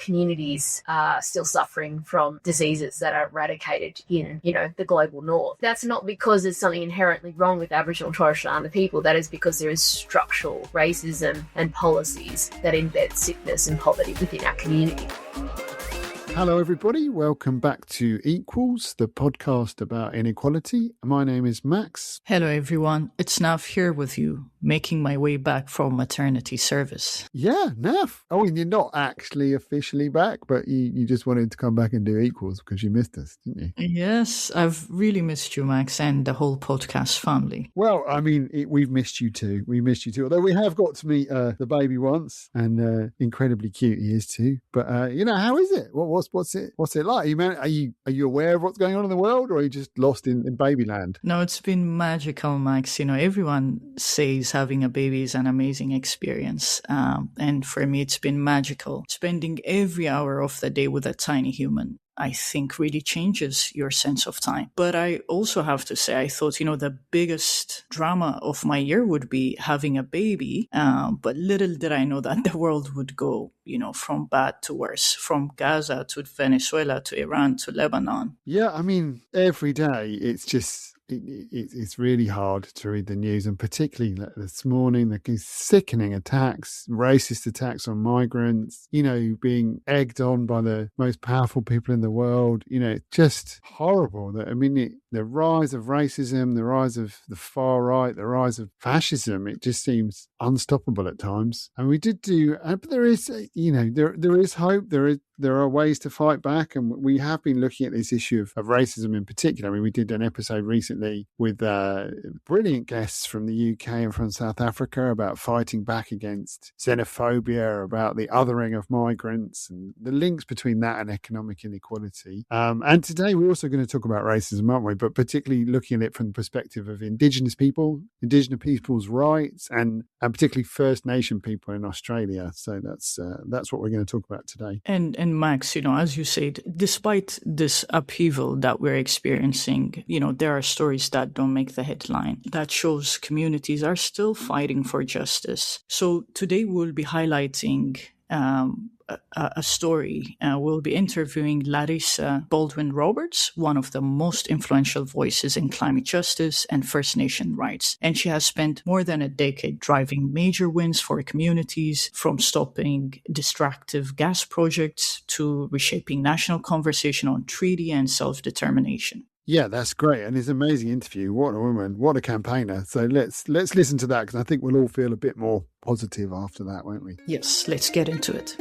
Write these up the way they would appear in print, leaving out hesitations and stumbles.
communities are still suffering from diseases that are eradicated in, the global north. That's not because there's something inherently wrong with Aboriginal and Torres Strait Islander people. That is because there is structural racism and policies that embed sickness and poverty within our community. Hello, everybody. Welcome back to Equals, the podcast about inequality. My name is Max. Hello, everyone. It's Naf here with you, making my way back from maternity service. Yeah, Naf. Oh, and you're not actually officially back, but you just wanted to come back and do Equals because you missed us, didn't you? Yes, I've really missed you, Max, and the whole podcast family. Well, I mean, we've missed you too. Although we have got to meet the baby once, and incredibly cute he is too. But, how is it? What's it like? Are you aware of what's going on in the world, or are you just lost in babyland? No, it's been magical, Max. Everyone says having a baby is an amazing experience. And for me, it's been magical. Spending every hour of the day with a tiny human, I think, really changes your sense of time. But I also have to say, I thought, the biggest drama of my year would be having a baby. But little did I know that the world would go, from bad to worse, from Gaza to Venezuela to Iran to Lebanon. Yeah, I mean, every day it's just... It's really hard to read the news, and particularly this morning, the sickening attacks, racist attacks on migrants, being egged on by the most powerful people in the world. Just horrible. The rise of racism, the rise of the far right, the rise of fascism, it just seems unstoppable at times. And we did do, but there is, there is hope. There are ways to fight back, and we have been looking at this issue of racism in particular. I mean, we did an episode recently with brilliant guests from the UK and from South Africa about fighting back against xenophobia, about the othering of migrants, and the links between that and economic inequality. And today we're also going to talk about racism, aren't we? But particularly looking at it from the perspective of Indigenous people's rights, and particularly First Nation people in Australia. So that's what we're going to talk about today. And Max, as you said, despite this upheaval that we're experiencing, there are stories that don't make the headline that shows communities are still fighting for justice. So today we'll be highlighting a story. We'll be interviewing Larissa Baldwin-Roberts, one of the most influential voices in climate justice and First Nation rights. And she has spent more than a decade driving major wins for communities, from stopping destructive gas projects to reshaping national conversation on treaty and self-determination. Yeah, that's great. And it's an amazing interview. What a woman. What a campaigner. So let's listen to that, because I think we'll all feel a bit more positive after that, won't we? Yes, let's get into it.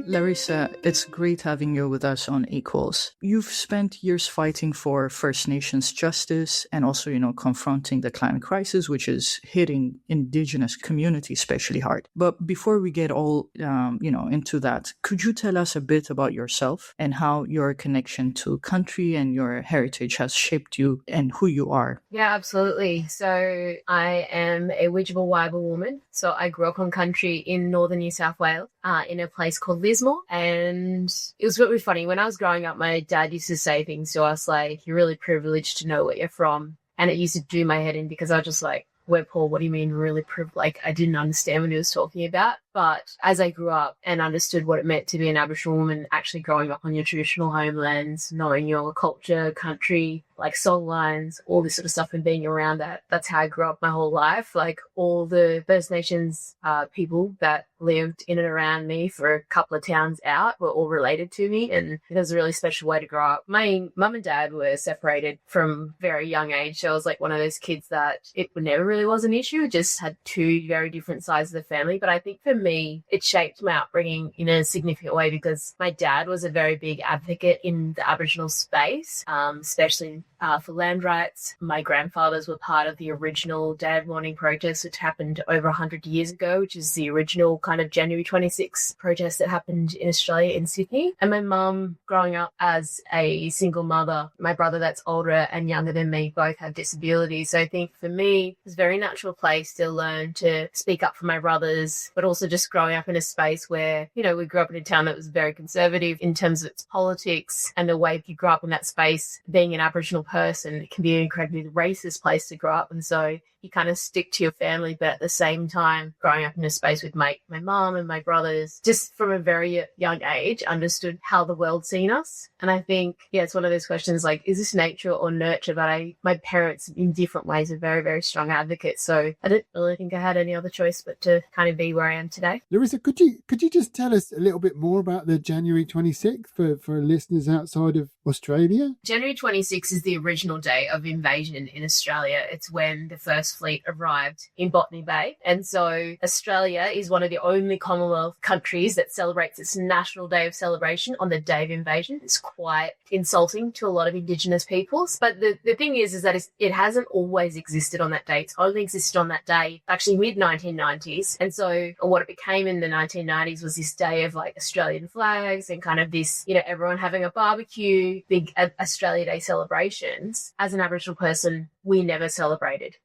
Larissa, it's great having you with us on Equals. You've spent years fighting for First Nations justice and also, confronting the climate crisis, which is hitting Indigenous communities especially hard. But before we get all, into that, could you tell us a bit about yourself and how your connection to country and your heritage has shaped you and who you are? Yeah, absolutely. So I am a Widjabul Wia-bal woman. So I grew up on country in northern New South Wales, in a place called Lismore. And it was really funny. When I was growing up, my dad used to say things to us like, "You're really privileged to know where you're from." And it used to do my head in, because I was just like, "Where, Paul? What do you mean really privileged?" Like, I didn't understand what he was talking about. But as I grew up and understood what it meant to be an Aboriginal woman, actually growing up on your traditional homelands, knowing your culture, country, like song lines, all this sort of stuff, and being around that, that's how I grew up my whole life. Like, all the First Nations people that lived in and around me for a couple of towns out were all related to me, and it was a really special way to grow up. My mum and dad were separated from a very young age, so I was like one of those kids that it never really was an issue. It just had two very different sides of the family. But I think for me, it shaped my upbringing in a significant way, because my dad was a very big advocate in the Aboriginal space, especially for land rights. My grandfathers were part of the original Day of Mourning protest, which happened over 100 years ago, which is the original kind of January 26th protest that happened in Australia, in Sydney. And my mum, growing up as a single mother, my brother that's older and younger than me both have disabilities. So I think for me, it's a very natural place to learn to speak up for my brothers, but also just growing up in a space where, you know, we grew up in a town that was very conservative in terms of its politics, and the way you grew up in that space, being an Aboriginal person, it can be an incredibly racist place to grow up. And so you kind of stick to your family, but at the same time, growing up in a space with my mum and my brothers, just from a very young age, understood how the world's seen us. And I think, yeah, it's one of those questions like, is this nature or nurture? But my parents in different ways are very, very strong advocates. So I didn't really think I had any other choice but to kind of be where I am today. Larissa, could you just tell us a little bit more about the January 26th for listeners outside of Australia? January 26th is the original day of invasion in Australia. It's when the first fleet arrived in Botany Bay. And so Australia is one of the only Commonwealth countries that celebrates its national day of celebration on the day of invasion. It's quite insulting to a lot of Indigenous peoples. But the thing is that it hasn't always existed on that day. It's only existed on that day, actually mid-1990s. And so what it became in the 1990s was this day of like Australian flags and kind of this, everyone having a barbecue, big Australia Day celebrations. As an Aboriginal person, we never celebrated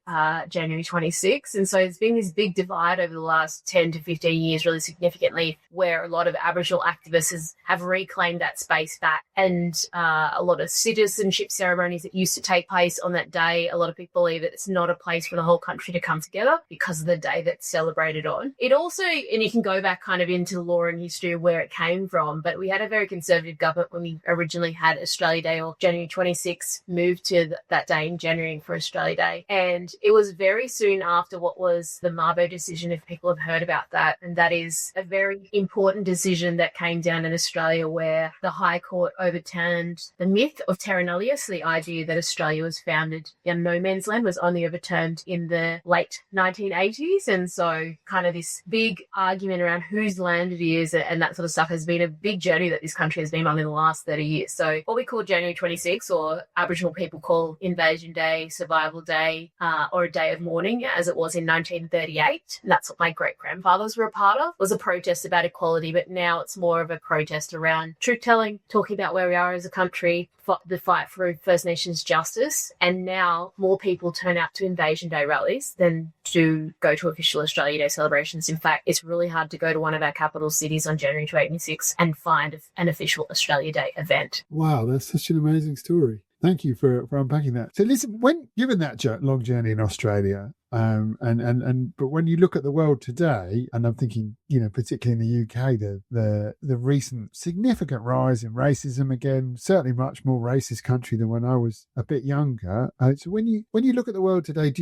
January 26th. And so there's been this big divide over the last 10 to 15 years, really significantly, where a lot of Aboriginal activists have reclaimed that space back. And a lot of citizenship ceremonies that used to take place on that day, a lot of people believe that it's not a place for the whole country to come together because of the day that's celebrated on. It also, and you can go back kind of into the law and history of where it came from, but we had a very conservative government when we originally had Australia Day, or January 26th, moved to that day in January for Australia Day. And it was very soon after what was the Mabo decision, if people have heard about that. And that is a very important decision that came down in Australia where the High Court overturned the myth of terra nullius, the idea that Australia was founded in no man's land, was only overturned in the late 1980s. And so kind of this big argument around whose land it is and that sort of stuff has been a big journey that this country has been on in the last 30 years. So what we call January 26, or Aboriginal people call Invasion Day, Survival Day, or a day of mourning, as it was in 1938. And that's what my great-grandfathers were a part of, was a protest about equality. But now it's more of a protest around truth-telling, talking about where we are as a country, the fight for First Nations justice. And now more people turn out to Invasion Day rallies than to go to official Australia Day celebrations. In fact, it's really hard to go to one of our capital cities on January 26 and find an official Australia Day event. Wow, that's such an amazing story. Thank you for unpacking that. So listen, when given that long journey in Australia, but when you look at the world today, and I'm thinking, particularly in the UK, the recent significant rise in racism again, certainly much more racist country than when I was a bit younger. So when you look at the world today, what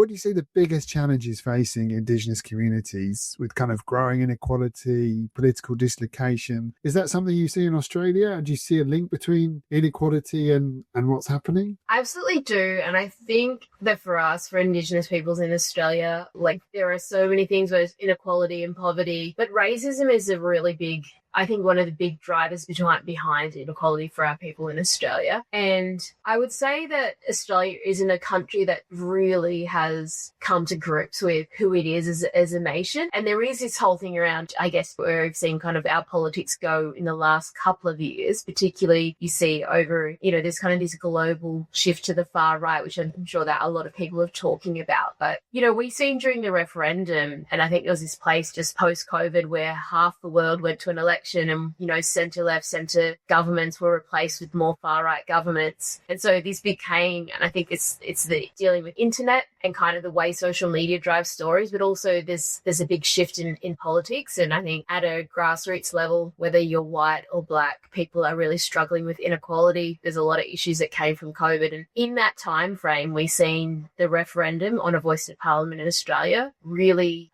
do you see the biggest challenges facing Indigenous communities with kind of growing inequality, political dislocation? Is that something you see in Australia? And do you see a link between inequality and what's happening? I absolutely do. And I think that for us, for Indigenous peoples in Australia, like there are so many things, where inequality and poverty, but racism is a really big, I think, one of the big drivers behind inequality for our people in Australia. And I would say that Australia isn't a country that really has come to grips with who it is as a nation. And there is this whole thing around, I guess, where we've seen kind of our politics go in the last couple of years, particularly you see over, there's kind of this global shift to the far right, which I'm sure that a lot of people are talking about. But, we've seen during the referendum, and I think there was this place just post-COVID where half the world went to an election and, centre-left, centre governments were replaced with more far-right governments. And so this became, and I think it's the dealing with internet and kind of the way social media drives stories, but also there's a big shift in politics. And I think at a grassroots level, whether you're white or black, people are really struggling with inequality. There's a lot of issues that came from COVID. And in that time frame, we've seen the referendum on a voice to parliament in Australia really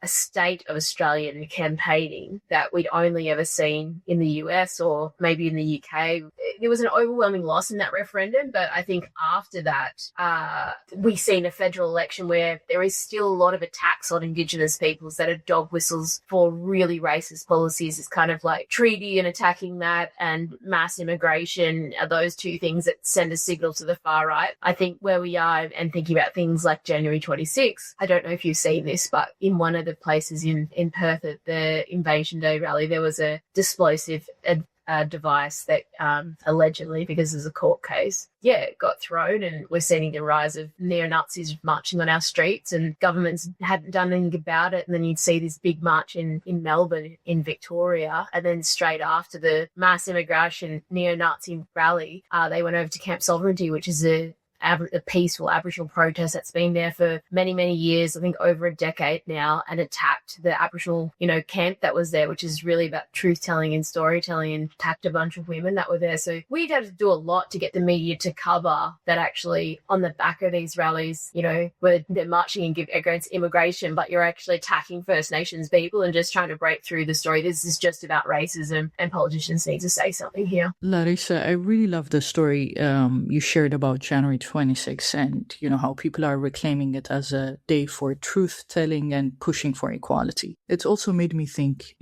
a state of Australian campaigning that we'd only ever seen in the US or maybe in the UK. There was an overwhelming loss in that referendum, but I think after that, we've seen a federal election where there is still a lot of attacks on Indigenous peoples that are dog whistles for really racist policies. It's kind of like treaty and attacking that, and mass immigration are those two things that send a signal to the far right. I think where we are, and thinking about things like January 26, I don't know if you've seen this, but in one of the places in Perth at the Invasion Day rally, there was a explosive device that allegedly, because there's a court case, got thrown, and we're seeing the rise of neo-Nazis marching on our streets, and governments hadn't done anything about it. And then you'd see this big march in Melbourne, in Victoria, and then straight after the mass immigration neo-Nazi rally, they went over to Camp Sovereignty, which is a a peaceful Aboriginal protest that's been there for many, many years, I think over a decade now, and attacked the Aboriginal, camp that was there, which is really about truth-telling and storytelling, and attacked a bunch of women that were there. So we had to do a lot to get the media to cover that actually on the back of these rallies, where they're marching against immigration, but you're actually attacking First Nations people and just trying to break through the story. This is just about racism, and politicians need to say something here. Larissa, I really love the story you shared about January 26th and, how people are reclaiming it as a day for truth-telling and pushing for equality. It's also made me think,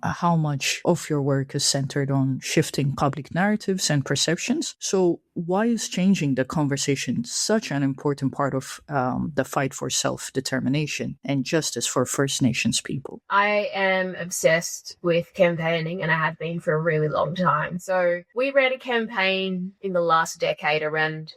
how much of your work is centered on shifting public narratives and perceptions. So why is changing the conversation such an important part of the fight for self-determination and justice for First Nations people? I am obsessed with campaigning, and I have been for a really long time. So we ran a campaign in the last decade around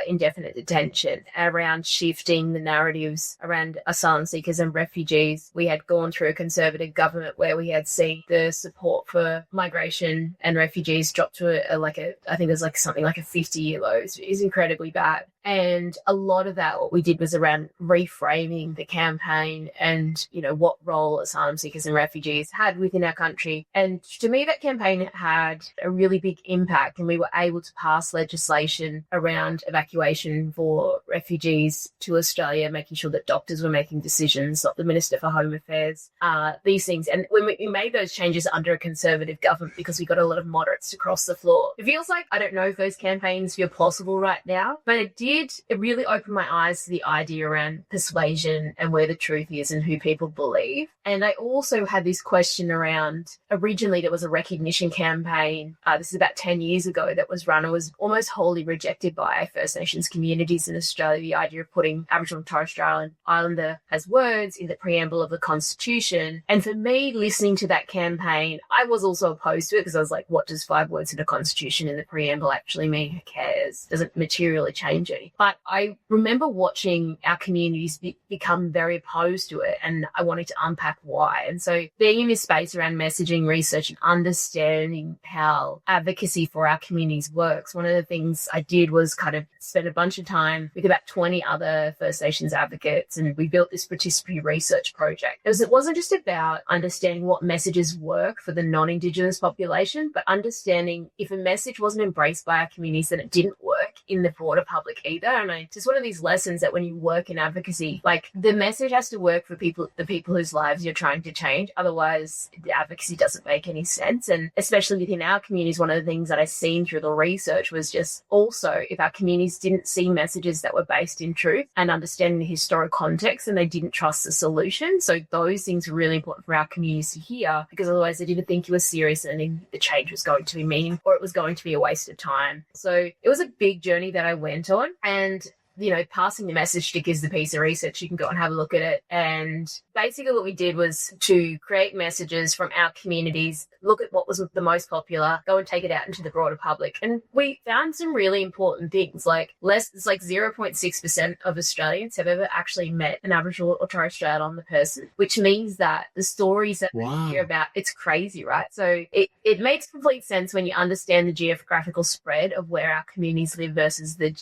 indefinite detention, around shifting the narratives around asylum seekers and refugees. We had gone through a Conservative government where we had seen the support for migration and refugees drop to I think it was something like a 50-year low. It is incredibly bad. And a lot of that, what we did was around reframing the campaign and, what role asylum seekers and refugees had within our country. And to me, that campaign had a really big impact, and we were able to pass legislation around evacuation for refugees to Australia, making sure that doctors were making decisions, not the Minister for Home Affairs, these things. And when we made those changes under a Conservative government, because we got a lot of moderates to cross the floor. It feels like, I don't know if those campaigns feel possible right now, but it really opened my eyes to the idea around persuasion and where the truth is and who people believe. And I also had this question around, originally there was a recognition campaign, this is about 10 years ago, that was run. It was almost wholly rejected by First Nations communities in Australia, the idea of putting Aboriginal and Torres Strait Islander as words in the preamble of the Constitution. And for me, listening to that campaign, I was also opposed to it, because I was like, what does 5 words in a Constitution in the preamble actually mean? Who cares? Doesn't materially change it. But I remember watching our communities become very opposed to it, and I wanted to unpack why. And so being in this space around messaging, research, and understanding how advocacy for our communities works, one of the things I did was kind of spend a bunch of time with about 20 other First Nations advocates, and we built this participatory research project. It wasn't just about understanding what messages work for the non-Indigenous population, but understanding if a message wasn't embraced by our communities, then it didn't work in the broader public either. And it's just one of these lessons that when you work in advocacy, the message has to work for the people whose lives you're trying to change. Otherwise, the advocacy doesn't make any sense. And especially within our communities, one of the things that I've seen through the research was just also, if our communities didn't see messages that were based in truth and understanding the historic context, and they didn't trust the solution. So those things were really important for our communities to hear, because otherwise they didn't think you were serious and the change was going to be meaningful, or it was going to be a waste of time. So it was a big journey that I went on, and passing the message stick is the piece of research. You can go and have a look at it. And basically what we did was to create messages from our communities, look at what was the most popular, go and take it out into the broader public. And we found some really important things, it's 0.6% of Australians have ever actually met an Aboriginal or Torres Strait Islander person, which means that the stories that we hear about, it's crazy, right? So it makes complete sense when you understand the geographical spread of where our communities live versus the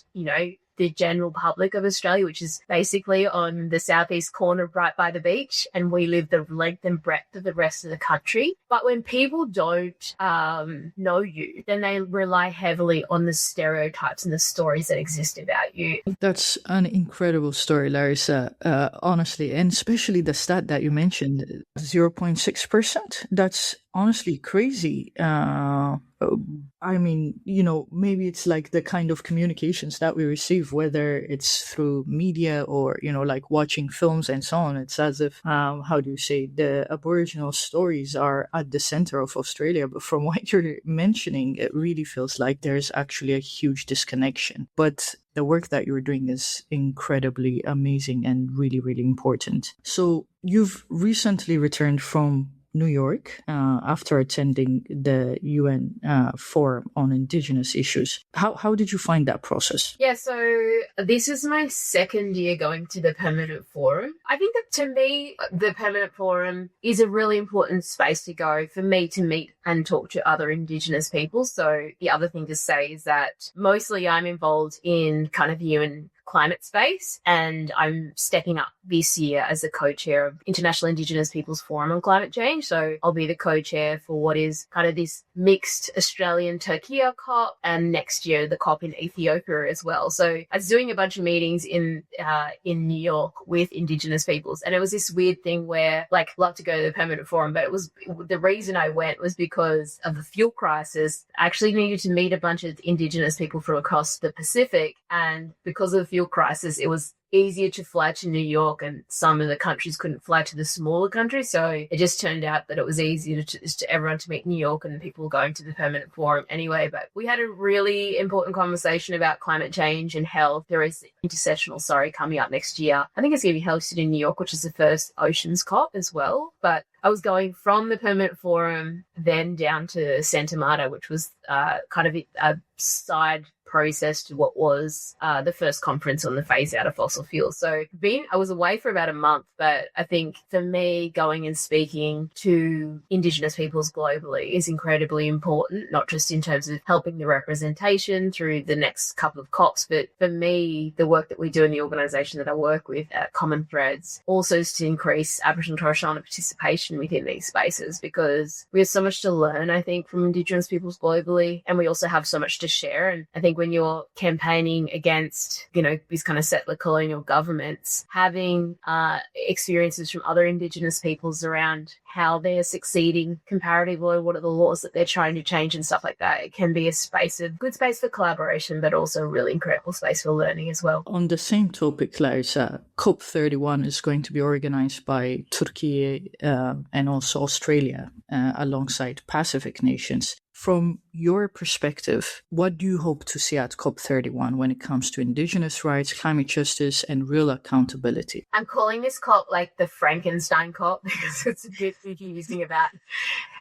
general public of Australia, which is basically on the southeast corner right by the beach, and we live the length and breadth of the rest of the country. But when people don't know you, then they rely heavily on the stereotypes and the stories that exist about you. That's an incredible story, Larissa, honestly, and especially the stat that you mentioned, 0.6%. That's honestly crazy. Maybe it's like the kind of communications that we receive, whether it's through media or, watching films and so on. It's as if, the Aboriginal stories are at the center of Australia. But from what you're mentioning, it really feels like there's actually a huge disconnection. But the work that you're doing is incredibly amazing and really, really important. So you've recently returned from New York after attending the UN Forum on Indigenous Issues. How did you find that process? Yeah, so this is my second year going to the Permanent Forum. I think that to me, the Permanent Forum is a really important space to go for me to meet and talk to other Indigenous people. So the other thing to say is that mostly I'm involved in kind of the UN climate space, and I'm stepping up this year as the co-chair of International Indigenous Peoples Forum on Climate Change. So I'll be the co-chair for what is kind of this mixed Australian-Turkey COP, and next year the COP in Ethiopia as well. So I was doing a bunch of meetings in New York with Indigenous peoples, and it was this weird thing where, like, love to go to the Permanent Forum, but it was the reason I went was because of the fuel crisis. I actually needed to meet a bunch of Indigenous people from across the Pacific, and because of the fuel crisis, it was easier to fly to New York, and some of the countries couldn't fly to the smaller countries. So it just turned out that it was easier to everyone to meet in New York, and people going to the Permanent Forum anyway. But we had a really important conversation about climate change and health. There is intersessional, coming up next year. I think it's going to be hosted in New York, which is the first Oceans COP as well. But I was going from the Permanent Forum then down to Santa Marta, which was kind of a side process to what was the first conference on the phase out of fossil fuels. So I was away for about a month, but I think for me, going and speaking to Indigenous peoples globally is incredibly important, not just in terms of helping the representation through the next couple of COPs, but for me, the work that we do in the organisation that I work with at Common Threads also is to increase Aboriginal and Torres Strait Islander participation within these spaces, because we have so much to learn, I think, from Indigenous peoples globally, and we also have so much to share. And I think when you're campaigning against, these kind of settler colonial governments, having experiences from other Indigenous peoples around how they're succeeding comparatively, what are the laws that they're trying to change and stuff like that, it can be a good space for collaboration, but also a really incredible space for learning as well. On the same topic, Larissa, COP31 is going to be organized by Turkey and also Australia alongside Pacific nations. From your perspective, what do you hope to see at COP31 when it comes to Indigenous rights, climate justice, and real accountability? I'm calling this COP like the Frankenstein COP because it's a bit confusing about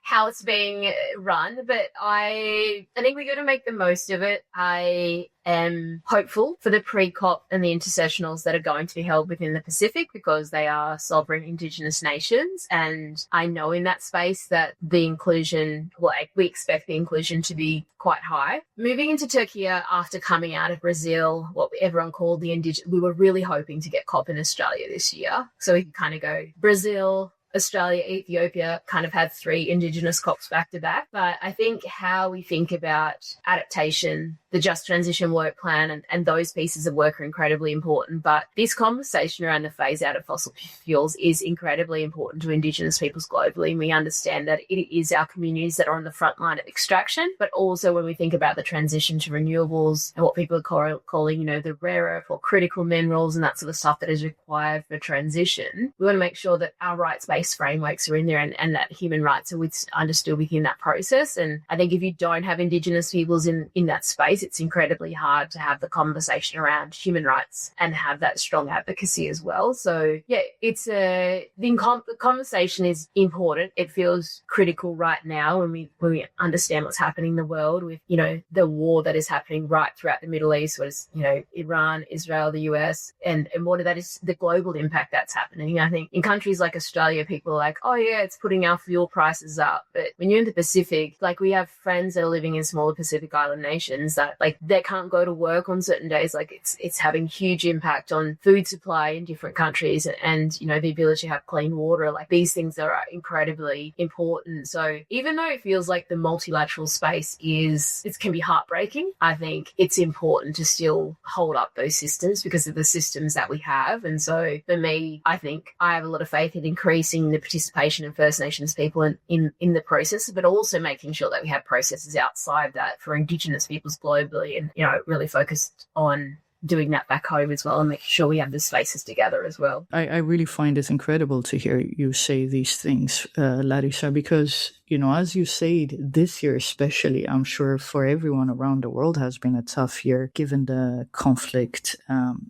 how it's being run, but I think we're going to make the most of it. I am hopeful for the pre-COP and the intersessionals that are going to be held within the Pacific, because they are sovereign Indigenous nations, and I know in that space that the inclusion, we expect the inclusion to be quite high. Moving into Turkey after coming out of Brazil, what everyone called the Indigenous, we were really hoping to get COP in Australia this year, so we could kind of go Brazil, Australia, Ethiopia, kind of have 3 Indigenous COPs back to back. But I think how we think about adaptation, the Just Transition Work Plan, and those pieces of work are incredibly important. But this conversation around the phase out of fossil fuels is incredibly important to Indigenous peoples globally. And we understand that it is our communities that are on the front line of extraction, but also when we think about the transition to renewables and what people are calling, the rare earth or critical minerals and that sort of stuff that is required for transition, we want to make sure that our rights-based frameworks are in there and that human rights are understood within that process. And I think if you don't have Indigenous peoples in that space, it's incredibly hard to have the conversation around human rights and have that strong advocacy as well. So yeah, the conversation is important. It feels critical right now when we understand what's happening in the world with, the war that is happening right throughout the Middle East, what is, Iran, Israel, the US, and what that is the global impact that's happening. I think in countries like Australia, people are like, oh yeah, it's putting our fuel prices up. But when you're in the Pacific, like we have friends that are living in smaller Pacific Island nations that they can't go to work on certain days. Like it's having huge impact on food supply in different countries and the ability to have clean water. Like these things are incredibly important. So even though it feels like the multilateral space it can be heartbreaking, I think it's important to still hold up those systems because of the systems that we have. And so for me, I think I have a lot of faith in increasing the participation of First Nations people in the process, but also making sure that we have processes outside that for Indigenous peoples globally and, really focused on doing that back home as well and making sure we have the spaces together as well. I really find it incredible to hear you say these things, Larissa, because, as you said, this year especially, I'm sure for everyone around the world has been a tough year given the conflict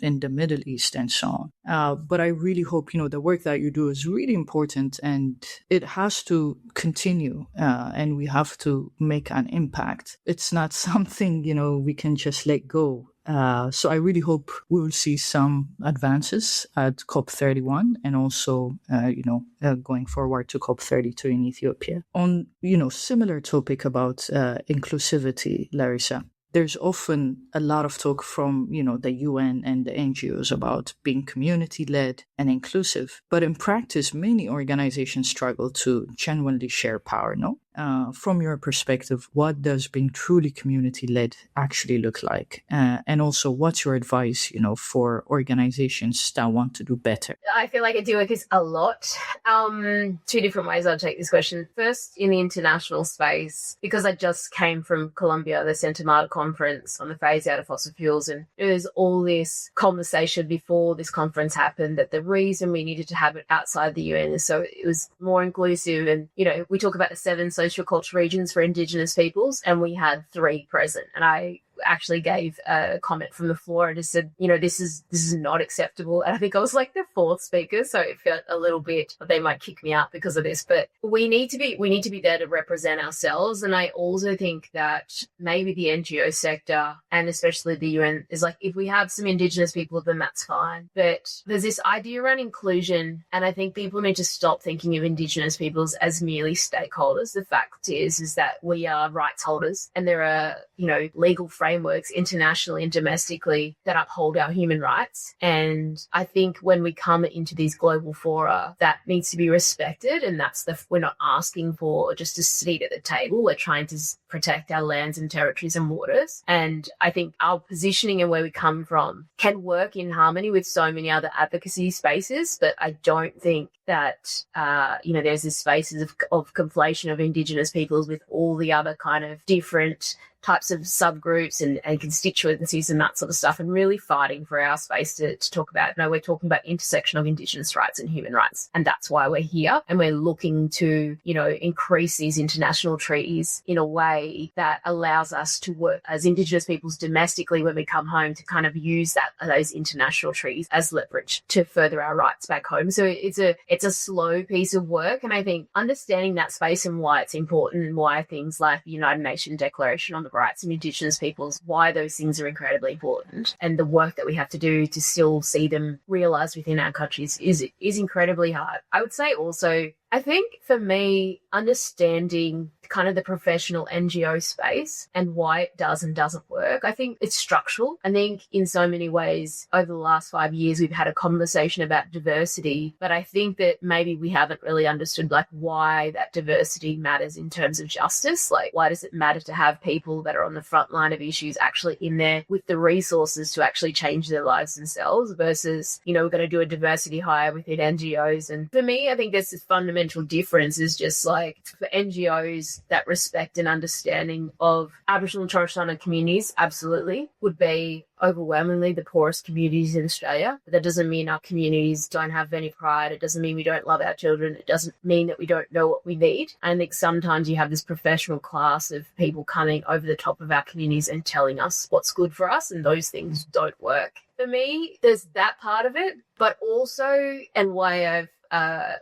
in the Middle East and so on. But I really hope, the work that you do is really important and it has to continue and we have to make an impact. It's not something, we can just let go. So I really hope we will see some advances at COP31 and also, going forward to COP32 in Ethiopia. On, similar topic about inclusivity, Larissa, there's often a lot of talk from, the UN and the NGOs about being community-led and inclusive. But in practice, many organizations struggle to genuinely share power, no? From your perspective, what does being truly community-led actually look like? And also, what's your advice, for organizations that want to do better? I feel like I do this a lot. Two different ways I'll take this question. First, in the international space, because I just came from Colombia, the Santa Marta conference on the phase out of fossil fuels, and there was all this conversation before this conference happened that the reason we needed to have it outside the UN is so it was more inclusive. And, we talk about the 7 social cultural regions for Indigenous peoples, and we had 3 present. And I actually gave a comment from the floor and just said, this is not acceptable. And I think I was like the 4th speaker, so it felt a little bit they might kick me out because of this. But we need to be there to represent ourselves. And I also think that maybe the NGO sector and especially the UN is like, if we have some Indigenous people, then that's fine. But there's this idea around inclusion, and I think people need to stop thinking of Indigenous peoples as merely stakeholders. The fact is that we are rights holders, and there are legal frameworks internationally and domestically that uphold our human rights. And I think when we come into these global fora, that needs to be respected. And we're not asking for just a seat at the table. We're trying to protect our lands and territories and waters. And I think our positioning and where we come from can work in harmony with so many other advocacy spaces. But I don't think that, there's this spaces of conflation of Indigenous peoples with all the other kind of different types of subgroups and constituencies and that sort of stuff, and really fighting for our space to talk about. We're talking about intersection of Indigenous rights and human rights, and that's why we're here. And we're looking to, increase these international treaties in a way that allows us to work as Indigenous peoples domestically when we come home, to kind of use those international treaties as leverage to further our rights back home. So it's a slow piece of work, and I think understanding that space and why it's important, and why things like the United Nations Declaration on the Rights of Indigenous peoples, why those things are incredibly important, and the work that we have to do to still see them realised within our countries is incredibly hard. I would say also, I think for me, understanding kind of the professional NGO space and why it does and doesn't work, I think it's structural. I think in so many ways over the last 5 years we've had a conversation about diversity, but I think that maybe we haven't really understood why that diversity matters in terms of justice. Why does it matter to have people that are on the front line of issues actually in there with the resources to actually change their lives themselves versus, we're going to do a diversity hire within NGOs. And for me, I think there's this fundamental difference is just for NGOs, that respect and understanding of Aboriginal and Torres Strait Islander communities absolutely would be overwhelmingly the poorest communities in Australia. But that doesn't mean our communities don't have any pride. It doesn't mean we don't love our children. It doesn't mean that we don't know what we need. I think sometimes you have this professional class of people coming over the top of our communities and telling us what's good for us, and those things don't work. For me, there's that part of it, but also, and why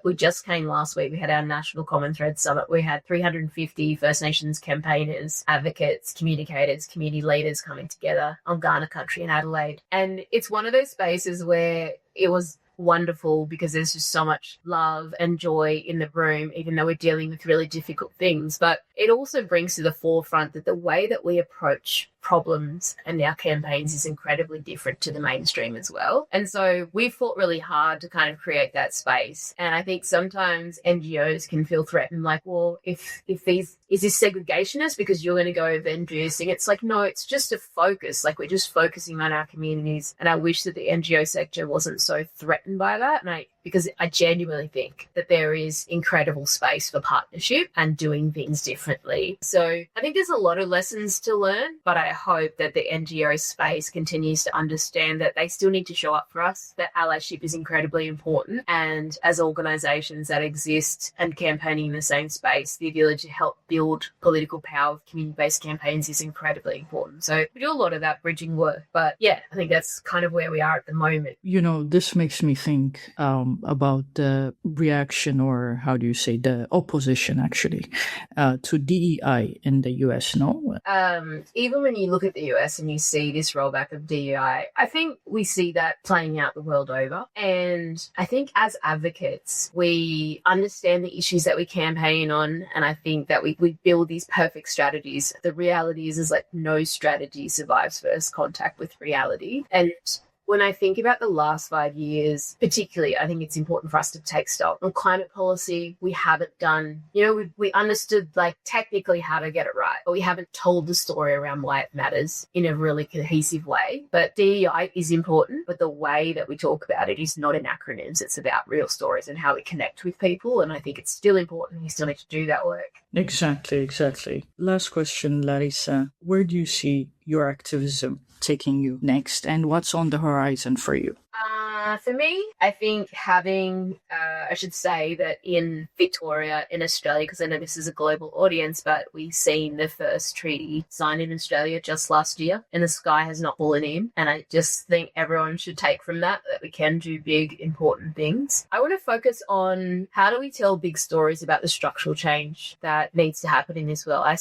we just came last week, we had our National Common Thread Summit. We had 350 First Nations campaigners, advocates, communicators, community leaders coming together on Kaurna country in Adelaide. And it's one of those spaces where it was wonderful because there's just so much love and joy in the room, even though we're dealing with really difficult things. But it also brings to the forefront that the way that we approach problems and our campaigns is incredibly different to the mainstream as well. And so we've fought really hard to kind of create that space. And I think sometimes NGOs can feel threatened, is this segregationist because you're going to go over and do this thing? It's no, it's just a focus. We're just focusing on our communities. And I wish that the NGO sector wasn't so threatened by that. And because I genuinely think that there is incredible space for partnership and doing things differently. So I think there's a lot of lessons to learn, but I hope that the NGO space continues to understand that they still need to show up for us, that allyship is incredibly important. And as organisations that exist and campaigning in the same space, the ability to help build political power with community-based campaigns is incredibly important. So we do a lot of that bridging work. But yeah, I think that's kind of where we are at the moment. This makes me think about the reaction, or how do you say, the opposition actually, to DEI in the US, no? Even when you look at the US and you see this rollback of DEI, I think we see that playing out the world over. And I think as advocates, we understand the issues that we campaign on. And I think that we build these perfect strategies. The reality is like no strategy survives first contact with reality. And when I think about the last 5 years, particularly, I think it's important for us to take stock. On climate policy, we haven't done, we understood like technically how to get it right, but we haven't told the story around why it matters in a really cohesive way. But DEI is important, but the way that we talk about it is not in acronyms. It's about real stories and how we connect with people. And I think it's still important. We still need to do that work. Exactly. Last question, Larissa. Where do you see your activism taking you next, and what's on the horizon for you? For me, I think having, I should say that in Victoria, in Australia, because I know this is a global audience, but we've seen the first treaty signed in Australia just last year, and the sky has not fallen in. And I just think everyone should take from that we can do big, important things. I want to focus on how do we tell big stories about the structural change that needs to happen in this world. I've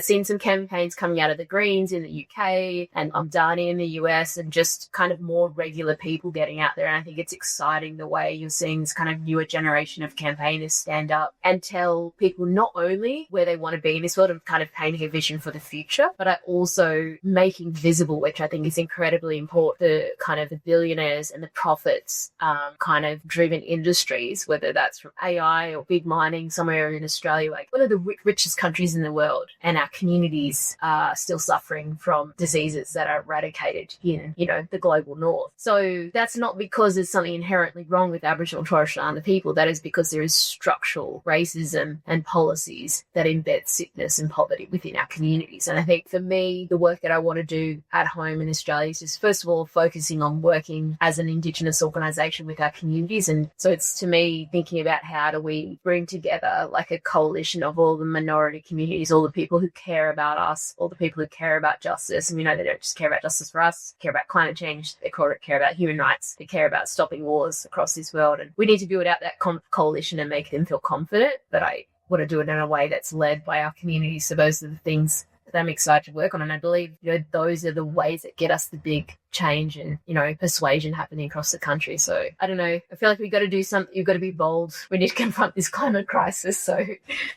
seen some campaigns coming out of the Greens in the UK and Amdani in the US, and just kind of more regular people getting out there. And I think it's exciting the way you're seeing this kind of newer generation of campaigners stand up and tell people not only where they want to be in this world and kind of painting a vision for the future, but also making visible, which I think is incredibly important, the kind of the billionaires and the profits kind of driven industries, whether that's from AI or big mining somewhere in Australia, like one of the richest countries in the world, and our communities are still suffering from diseases that are eradicated in, the global north. So that's not because there's something inherently wrong with Aboriginal and Torres Strait Islander people. That is because there is structural racism and policies that embed sickness and poverty within our communities. And I think for me, the work that I want to do at home in Australia is just, first of all, focusing on working as an Indigenous organisation with our communities. And so it's, to me, thinking about how do we bring together like a coalition of all the minority communities, all the people who care about us, all the people who care about justice. And we know they don't just care about justice for us, care about climate change, they care about human rights, they care about stopping wars across this world. And we need to build out that coalition and make them feel confident. But I want to do it in a way that's led by our community. So those are the things that I'm excited to work on. And I believe, those are the ways that get us the big change and, persuasion happening across the country. So I don't know. I feel like we've got to do something. You've got to be bold. We need to confront this climate crisis. So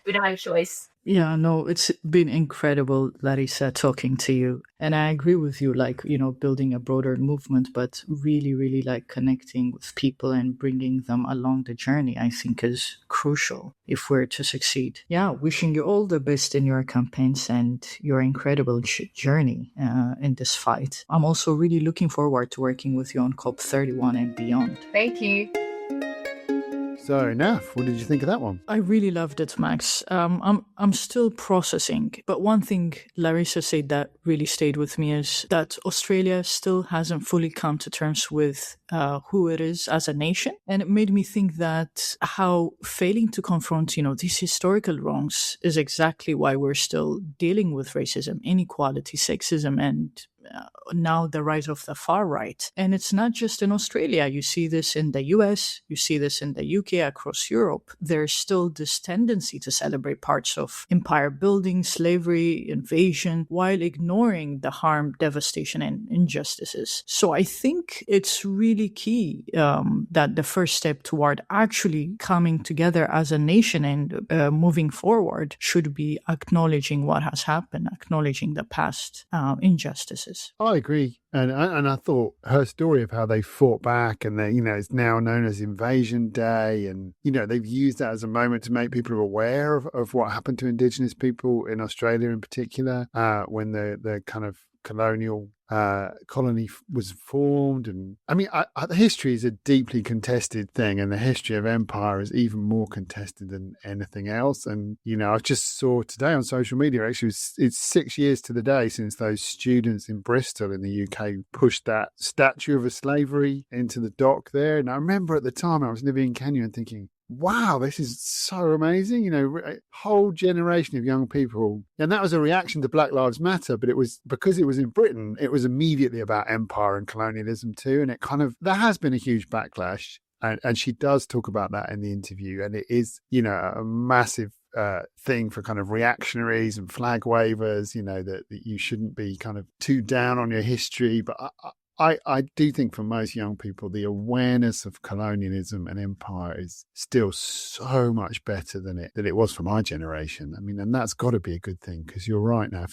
we don't have a choice. Yeah, no, it's been incredible, Larissa, talking to you. And I agree with you, building a broader movement, but really, really connecting with people and bringing them along the journey, I think is crucial if we're to succeed. Yeah, wishing you all the best in your campaigns and your incredible journey in this fight. I'm also really looking forward to working with you on COP31 and beyond. Thank you. So, Naf, what did you think of that one? I really loved it, Max. I'm still processing, but one thing Larissa said that really stayed with me is that Australia still hasn't fully come to terms with who it is as a nation, and it made me think that how failing to confront, these historical wrongs is exactly why we're still dealing with racism, inequality, sexism, and now the rise of the far right. And it's not just in Australia. You see this in the US, you see this in the UK, across Europe. There's still this tendency to celebrate parts of empire building, slavery, invasion, while ignoring the harm, devastation, and injustices. So I think it's really key that the first step toward actually coming together as a nation and moving forward should be acknowledging what has happened, acknowledging the past injustices. I agree. And I thought her story of how they fought back and they, it's now known as Invasion Day. And, they've used that as a moment to make people aware of what happened to Indigenous people in Australia in particular, when the kind of colonial colony was formed. And I mean, the history is a deeply contested thing, and the history of empire is even more contested than anything else. And, you know, I just saw today on social media, actually, it's 6 years to the day since those students in Bristol in the UK pushed that statue of a slavery into the dock there. And I remember at the time I was living in Kenya and thinking, wow, this is so amazing. You know, a whole generation of young people. And that was a reaction to Black Lives Matter, but it was because it was in Britain, it was immediately about empire and colonialism too. And it kind of, there has been a huge backlash. And she does talk about that in the interview. And it is, you know, a massive thing for kind of reactionaries and flag wavers, you know, that you shouldn't be kind of too down on your history. But I do think for most young people, the awareness of colonialism and empire is still so much better than it was for my generation. I mean, and that's got to be a good thing, because you're right now.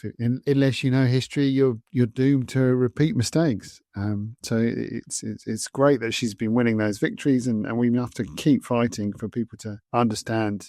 Unless you know history, you're doomed to repeat mistakes. So it's great that she's been winning those victories, and we have to keep fighting for people to understand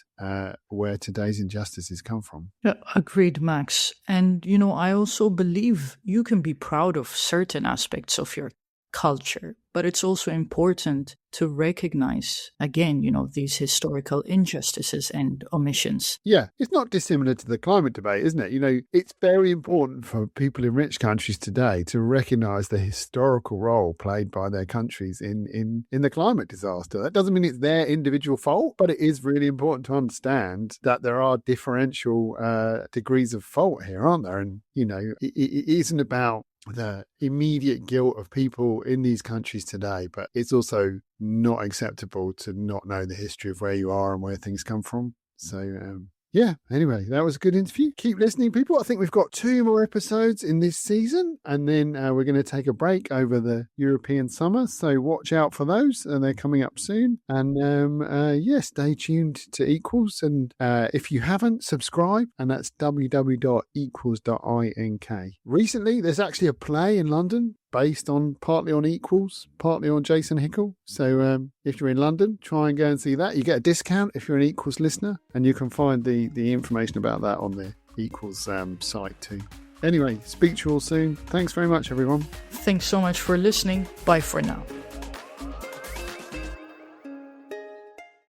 where today's injustices come from. Yeah, agreed, Max. And, you know, I also believe you can be proud of certain aspects of your culture, but it's also important to recognize, again, you know, these historical injustices and omissions. Yeah, it's not dissimilar to the climate debate, isn't it? You know, it's very important for people in rich countries today to recognize the historical role played by their countries in the climate disaster. That doesn't mean it's their individual fault, but it is really important to understand that there are differential degrees of fault here, aren't there? And, you know, it isn't about the immediate guilt of people in these countries today, but it's also not acceptable to not know the history of where you are and where things come from. So, yeah, anyway, that was a good interview. Keep listening, people. I think we've got 2 more episodes in this season, and then we're going to take a break over the European summer. So watch out for those, and they're coming up soon. And yeah, stay tuned to Equals. And if you haven't, subscribe, and that's www.equals.ink. Recently, there's actually a play in London based partly on Equals, partly on Jason Hickel. So if you're in London, try and go and see that. You get a discount if you're an Equals listener, and you can find the information about that on the Equals site too. Anyway, speak to you all soon. Thanks very much, everyone. Thanks so much for listening. Bye for now.